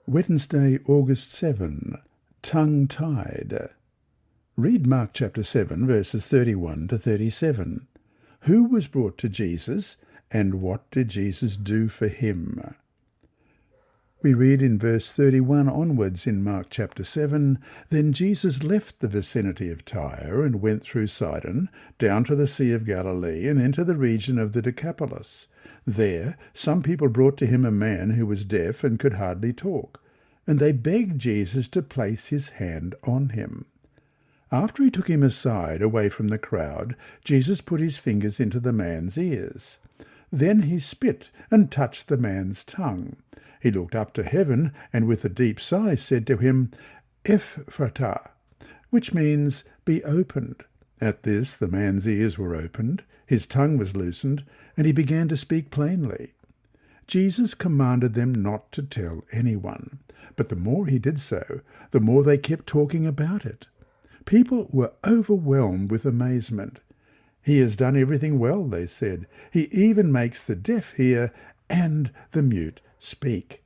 Wednesday, August 7. Tongue-tied. Read Mark chapter 7, verses 31 to 37. Who was brought to Jesus, and what did Jesus do for him? We read in verse 31 onwards in Mark chapter 7, Then Jesus left the vicinity of Tyre and went through Sidon, down to the Sea of Galilee, and into the region of the Decapolis. There some people brought to him a man who was deaf and could hardly talk, and they begged Jesus to place his hand on him. After he took him aside, away from the crowd, Jesus put his fingers into the man's ears. Then he spit and touched the man's tongue. He looked up to heaven and with a deep sigh said to him, Ephphatha, which means, be opened. At this the man's ears were opened, his tongue was loosened, and he began to speak plainly. Jesus commanded them not to tell anyone, but the more he did so, the more they kept talking about it. People were overwhelmed with amazement. He has done everything well, they said. He even makes the deaf hear and the mute speak.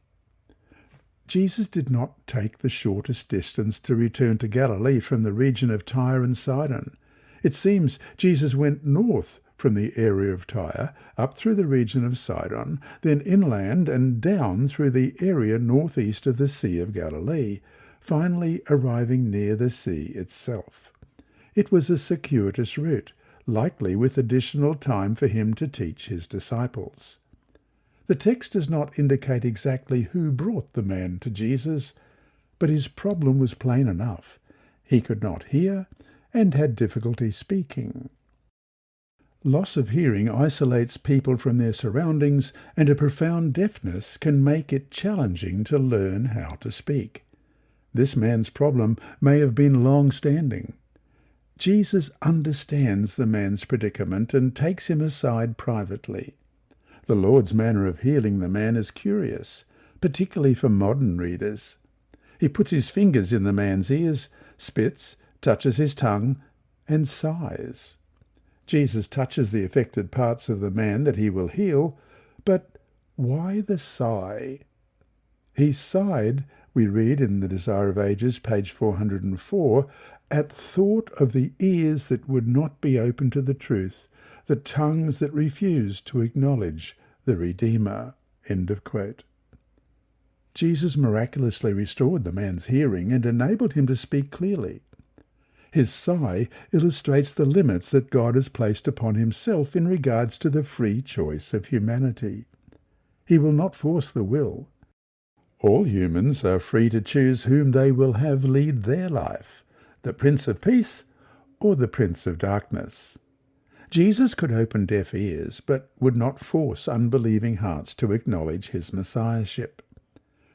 Jesus did not take the shortest distance to return to Galilee from the region of Tyre and Sidon. It seems Jesus went north from the area of Tyre, up through the region of Sidon, then inland and down through the area northeast of the Sea of Galilee, finally arriving near the sea itself. It was a circuitous route, likely with additional time for him to teach his disciples. The text does not indicate exactly who brought the man to Jesus, but his problem was plain enough. He could not hear and had difficulty speaking. Loss of hearing isolates people from their surroundings, and a profound deafness can make it challenging to learn how to speak. This man's problem may have been long-standing. Jesus understands the man's predicament and takes him aside privately. The Lord's manner of healing the man is curious, particularly for modern readers. He puts his fingers in the man's ears, spits, touches his tongue, and sighs. Jesus touches the affected parts of the man that he will heal, but why the sigh? He sighed, we read in The Desire of Ages, page 404, at thought of the ears that would not be open to the truth, the tongues that refused to acknowledge the Redeemer. End of quote. Jesus miraculously restored the man's hearing and enabled him to speak clearly. His sigh illustrates the limits that God has placed upon himself in regards to the free choice of humanity. He will not force the will. All humans are free to choose whom they will have lead their life, the Prince of Peace or the Prince of Darkness. Jesus could open deaf ears, but would not force unbelieving hearts to acknowledge his messiahship.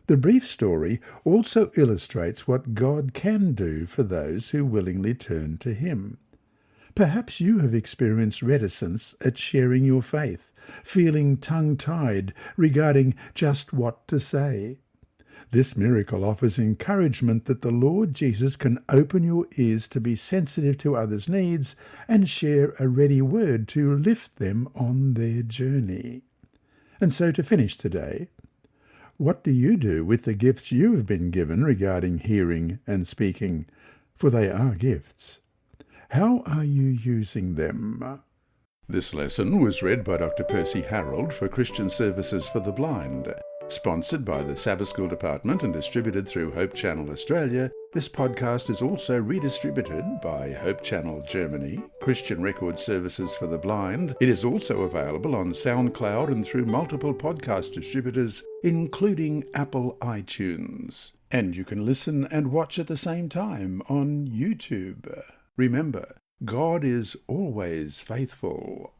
The brief story also illustrates what God can do for those who willingly turn to him. Perhaps you have experienced reticence at sharing your faith, feeling tongue-tied regarding just what to say. This miracle offers encouragement that the Lord Jesus can open your ears to be sensitive to others' needs and share a ready word to lift them on their journey. And so to finish today, what do you do with the gifts you have been given regarding hearing and speaking? For they are gifts. How are you using them? This lesson was read by Dr. Percy Harrold for Christian Services for the Blind. Sponsored by the Sabbath School Department and distributed through Hope Channel Australia, this podcast is also redistributed by Hope Channel Germany, Christian Record Services for the Blind. It is also available on SoundCloud and through multiple podcast distributors, including Apple iTunes. And you can listen and watch at the same time on YouTube. Remember, God is always faithful.